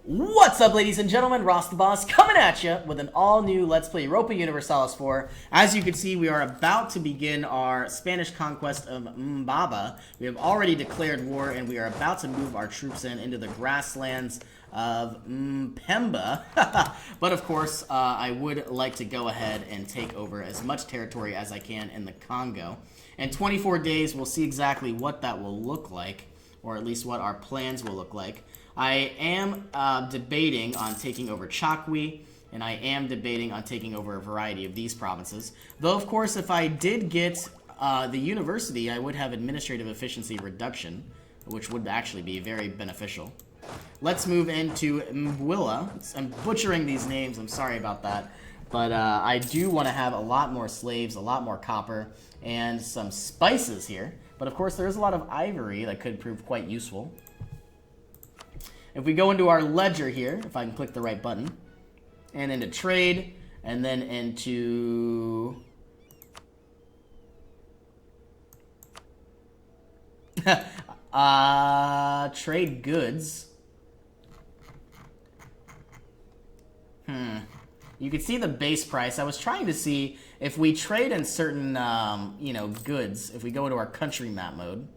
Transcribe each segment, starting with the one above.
What's up, ladies and gentlemen? Ross the Boss coming at you with an all-new Let's Play Europa Universalis 4. As you can see, we are about to begin our Spanish conquest of Mbaba. We have already declared war, and we are about to move our troops into the grasslands of Mpemba. But of course, I would like to go ahead and take over as much territory as I can in the Congo. In 24 days, we'll see exactly what that will look like, or at least what our plans will look like. I am debating on taking over Chakwi, and I am debating on taking over a variety of these provinces. Though, of course, if I did get the university, I would have administrative efficiency reduction, which would actually be very beneficial. Let's move into Mwilla. I'm butchering these names, I'm sorry about that. But I do want to have a lot more slaves, a lot more copper, and some spices here. But of course, there is a lot of ivory that could prove quite useful. If we go into our ledger here, if I can click the right button, and into trade, and then into trade goods. You can see the base price. I was trying to see if we trade in certain, goods. If we go into our country map mode.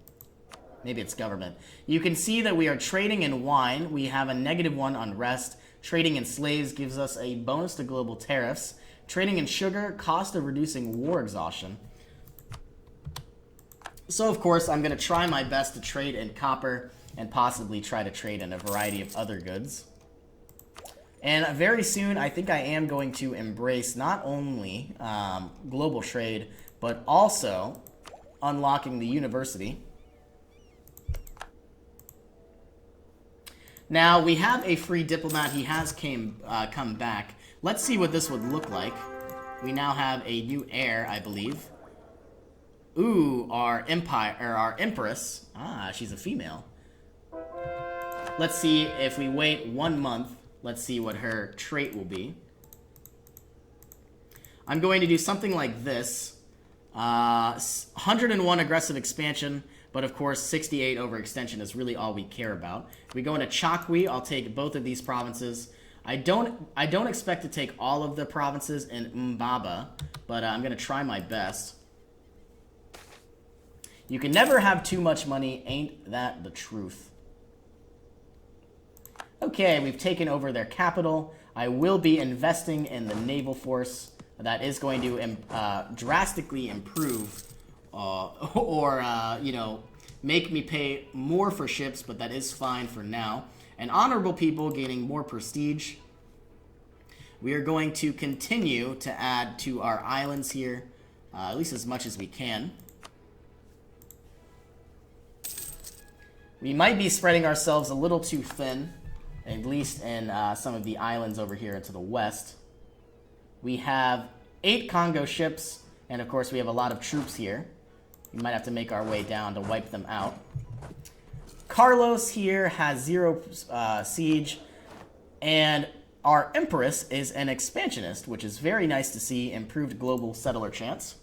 Maybe it's government. You can see that we are trading in wine. We have a -1 on rest. Trading in slaves gives us a bonus to global tariffs. Trading in sugar, cost of reducing war exhaustion. So, of course, I'm going to try my best to trade in copper and possibly try to trade in a variety of other goods. And very soon, I think I am going to embrace not only global trade, but also unlocking the university. Now, we have a free diplomat. He has come back. Let's see what this would look like. We now have a new heir, I believe. Ooh, our empress. Ah, she's a female. Let's see if we wait 1 month. Let's see what her trait will be. I'm going to do something like this. 101 aggressive expansion. But of course, 68 overextension is really all we care about. If we go into Chakwi, I'll take both of these provinces. I don't expect to take all of the provinces in Mbaba, but I'm going to try my best. You can never have too much money, ain't that the truth? Okay, we've taken over their capital. I will be investing in the naval force. That is going to drastically improve make me pay more for ships, but that is fine for now. And honorable people gaining more prestige. We are going to continue to add to our islands here, at least as much as we can. We might be spreading ourselves a little too thin, at least in some of the islands over here to the west. We have 8 Congo ships, and of course we have a lot of troops here. We might have to make our way down to wipe them out. Carlos here has 0 siege, and our Empress is an expansionist, which is very nice to see. Improved global settler chance.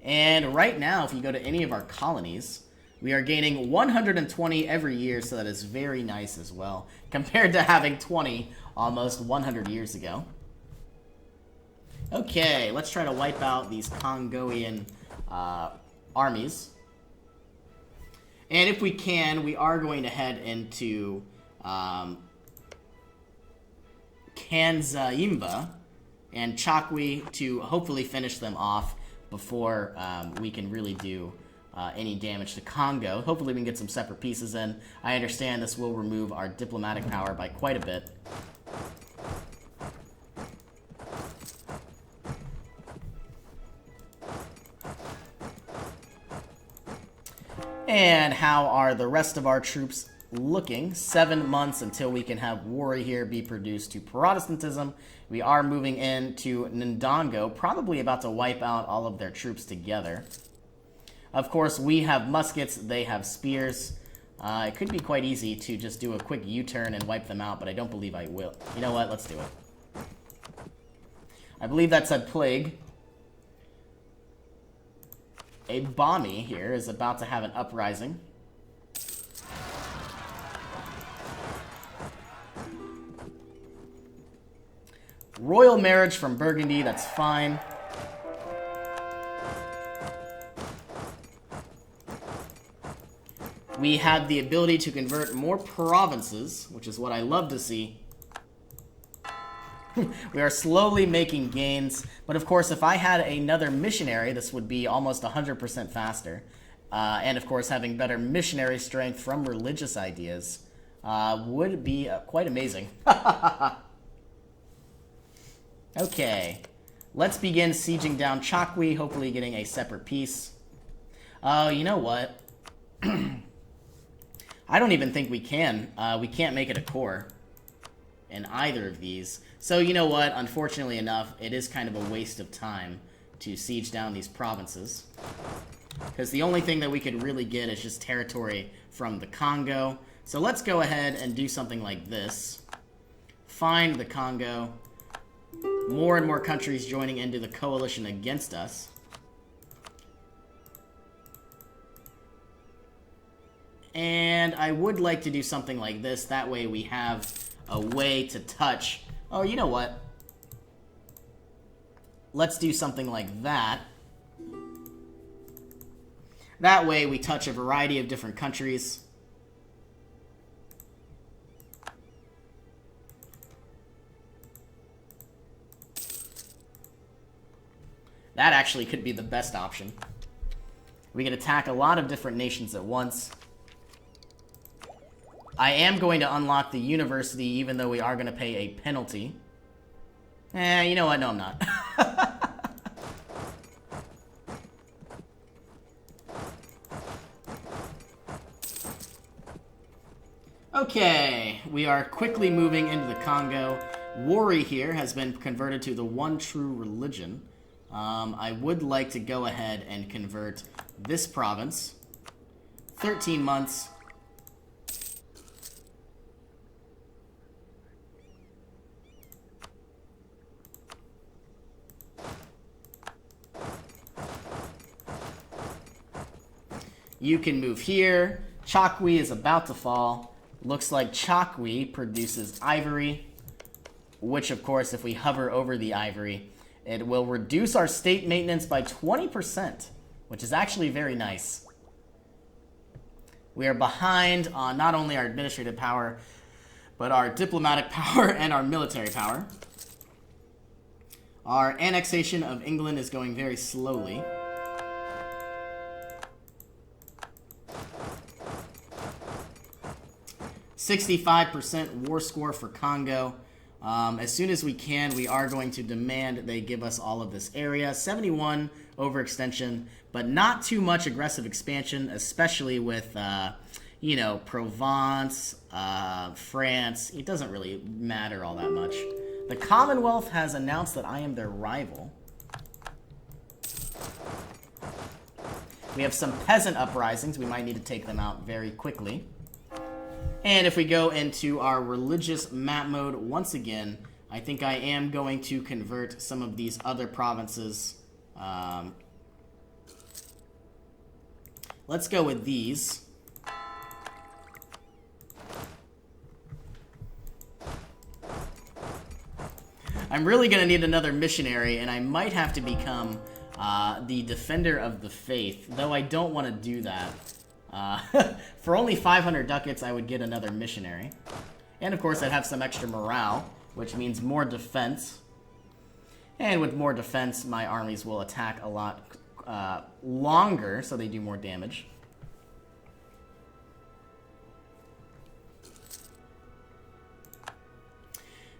And right now, if you go to any of our colonies, we are gaining 120 every year, so that is very nice as well, compared to having 20 almost 100 years ago. Okay, let's try to wipe out these Congolian armies. And if we can, we are going to head into Kanzaimba and Chakwi to hopefully finish them off before we can really do any damage to Congo. Hopefully we can get some separate pieces in. I understand this will remove our diplomatic power by quite a bit. And how are the rest of our troops looking? 7 months until we can have war here be produced to Protestantism. We are moving into Ndongo, probably about to wipe out all of their troops together. Of course, we have muskets, they have spears. It could be quite easy to just do a quick U-turn and wipe them out, but I don't believe I will. You know what? Let's do it. I believe that said plague. A Bami here is about to have an uprising. Royal marriage from Burgundy, that's fine. We have the ability to convert more provinces, which is what I love to see. We are slowly making gains, but of course if I had another missionary, this would be almost 100% faster. And of course having better missionary strength from religious ideas would be quite amazing. Okay, let's begin sieging down Chakwi, hopefully getting a separate peace. Oh, you know what? I don't even think we can. We can't make it a core in either of these. So you know what? Unfortunately enough, it is kind of a waste of time to siege down these provinces. Because the only thing that we could really get is just territory from the Congo. So let's go ahead and do something like this. Find the Congo. More and more countries joining into the coalition against us. And I would like to do something like this. That way we have a way to touch. Oh, you know what? Let's do something like that. That way we touch a variety of different countries. That actually could be the best option. We can attack a lot of different nations at once. I am going to unlock the university, even though we are going to pay a penalty. You know what? No, I'm not. Okay, we are quickly moving into the Congo. Wari here has been converted to the one true religion. I would like to go ahead and convert this province. 13 months. You can move here. Chakwi is about to fall. Looks like Chakwi produces ivory, which of course if we hover over the ivory, it will reduce our state maintenance by 20%, which is actually very nice. We are behind on not only our administrative power, but our diplomatic power and our military power. Our annexation of England is going very slowly. %65% war score for Congo. As soon as we can, we are going to demand they give us all of this area. 71 overextension, but not too much aggressive expansion, especially with, you know, Provence, France. It doesn't really matter all that much. The Commonwealth has announced that I am their rival. We have some peasant uprisings. We might need to take them out very quickly. And if we go into our religious map mode once again, I think I am going to convert some of these other provinces. Let's go with these. I'm really going to need another missionary, and I might have to become the defender of the faith, though I don't want to do that. For only 500 ducats, I would get another missionary. And of course, I'd have some extra morale, which means more defense. And with more defense, my armies will attack a lot longer, so they do more damage.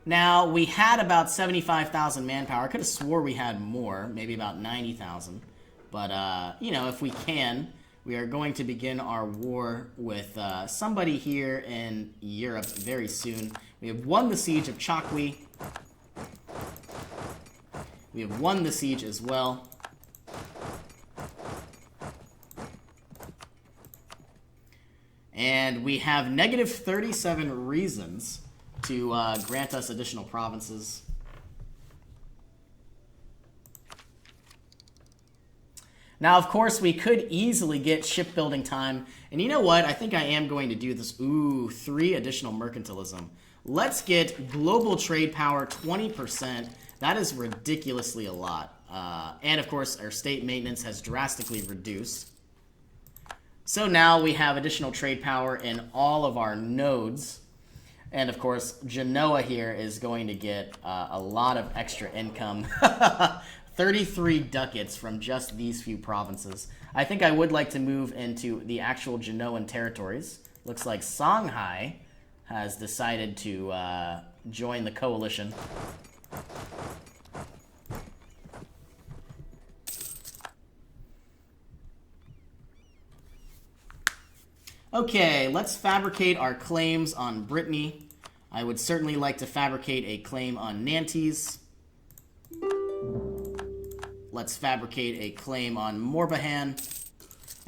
Now, we had about 75,000 manpower. I could have swore we had more, maybe about 90,000. But, you know, if we can, we are going to begin our war with somebody here in Europe very soon. We have won the siege of Chakwi. We have won the siege as well. And we have negative 37 reasons to grant us additional provinces. Now, of course, we could easily get shipbuilding time. And you know what? I think I am going to do this. Ooh, 3 additional mercantilism. Let's get global trade power 20%. That is ridiculously a lot. And, of course, our state maintenance has drastically reduced. So now we have additional trade power in all of our nodes. And, of course, Genoa here is going to get a lot of extra income. 33 ducats from just these few provinces. I think I would like to move into the actual Genoan territories. Looks like Songhai has decided to join the coalition. Okay, let's fabricate our claims on Brittany. I would certainly like to fabricate a claim on Nantes. Let's fabricate a claim on Morbihan.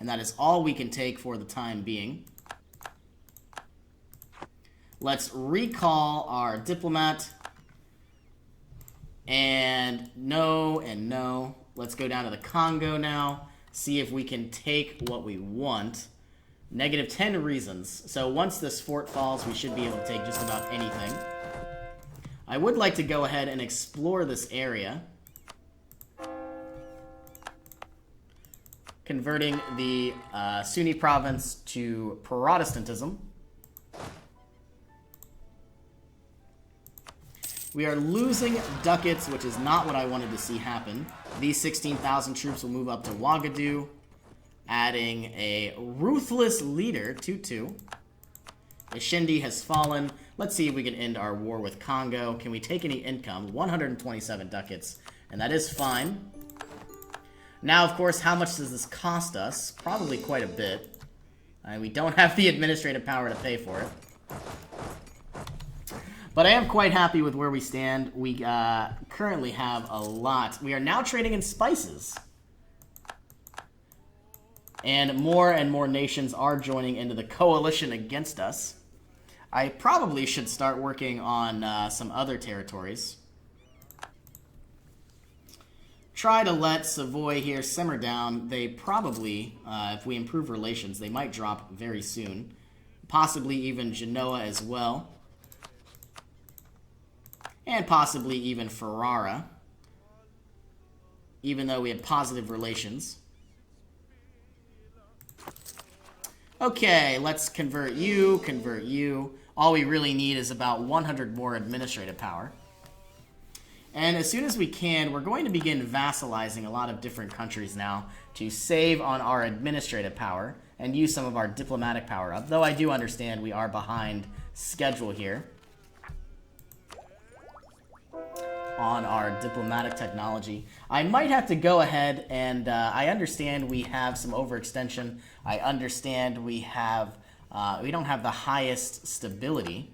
And that is all we can take for the time being. Let's recall our diplomat. And no and no. Let's go down to the Congo now. See if we can take what we want. Negative 10 reasons. So once this fort falls, we should be able to take just about anything. I would like to go ahead and explore this area. Converting the Sunni province to Protestantism. We are losing ducats, which is not what I wanted to see happen. These 16,000 troops will move up to Ouagadougou, adding a ruthless leader, 2-2. Ishindi has fallen. Let's see if we can end our war with Congo. Can we take any income? 127 ducats, and that is fine. Now, of course, how much does this cost us? Probably quite a bit. We don't have the administrative power to pay for it. But I am quite happy with where we stand. We currently have a lot. We are now trading in spices. And more nations are joining into the coalition against us. I probably should start working on some other territories. Try to let Savoy here simmer down. They probably, if we improve relations, they might drop very soon. Possibly even Genoa as well. And possibly even Ferrara. Even though we had positive relations. Okay, let's convert you, convert you. All we really need is about 100 more administrative power. And as soon as we can, we're going to begin vassalizing a lot of different countries now to save on our administrative power and use some of our diplomatic power up. Though I do understand we are behind schedule here on our diplomatic technology. I might have to go ahead and I understand we have some overextension. I understand we have we don't have the highest stability.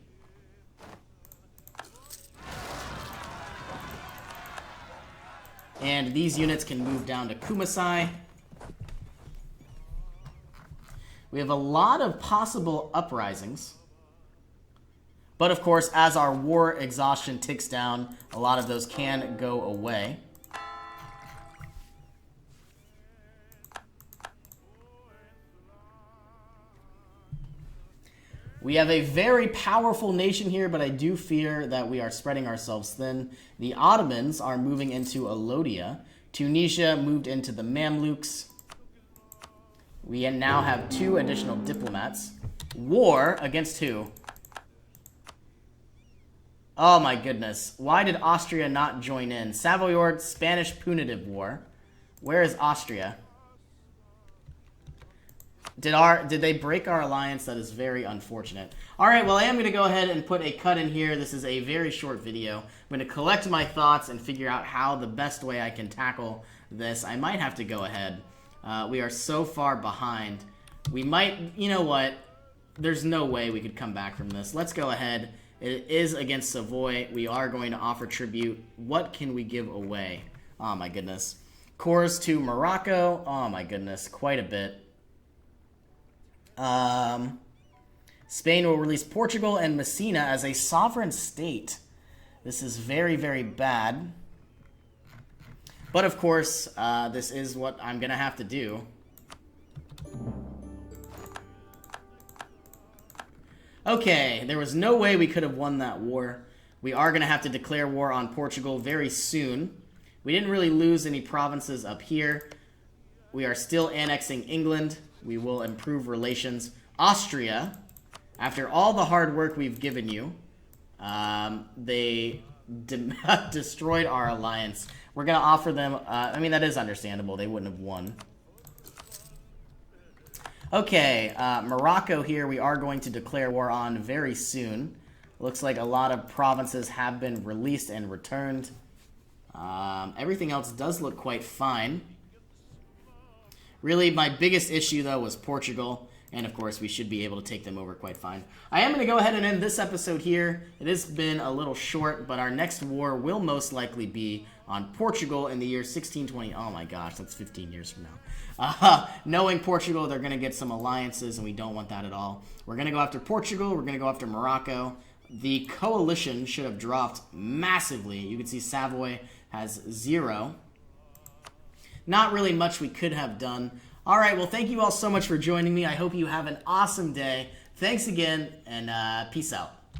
And these units can move down to Kumasai. We have a lot of possible uprisings. But of course, as our war exhaustion ticks down, a lot of those can go away. We have a very powerful nation here, but I do fear that we are spreading ourselves thin. The Ottomans are moving into Alodia. Tunisia moved into the Mamluks. We now have 2 additional diplomats. War against who? Oh my goodness. Why did Austria not join in? Savoyard Spanish Punitive War. Where is Austria? Did they break our alliance? That is very unfortunate. Alright, well I am going to go ahead and put a cut in here. This is a very short video. I'm going to collect my thoughts and figure out how the best way I can tackle this. I might have to go ahead. We are so far behind. We might, you know what? There's no way we could come back from this. Let's go ahead. It is against Savoy. We are going to offer tribute. What can we give away? Oh my goodness. Cores to Morocco. Oh my goodness. Quite a bit. Spain will release Portugal and Messina as a sovereign state. This is very, very bad. But of course, this is what I'm going to have to do. Okay, there was no way we could have won that war. We are going to have to declare war on Portugal very soon. We didn't really lose any provinces up here. We are still annexing England. We will improve relations. Austria, after all the hard work we've given you, they destroyed our alliance. We're going to offer them... I mean, that is understandable. They wouldn't have won. Okay, Morocco here we are going to declare war on very soon. Looks like a lot of provinces have been released and returned. Everything else does look quite fine. Really, my biggest issue, though, was Portugal. And, of course, we should be able to take them over quite fine. I am going to go ahead and end this episode here. It has been a little short, but our next war will most likely be on Portugal in the year 1620. Oh, my gosh, that's 15 years from now. Knowing Portugal, they're going to get some alliances, and we don't want that at all. We're going to go after Portugal. We're going to go after Morocco. The coalition should have dropped massively. You can see Savoy has 0. Not really much we could have done. All right, well, thank you all so much for joining me. I hope you have an awesome day. Thanks again, and peace out.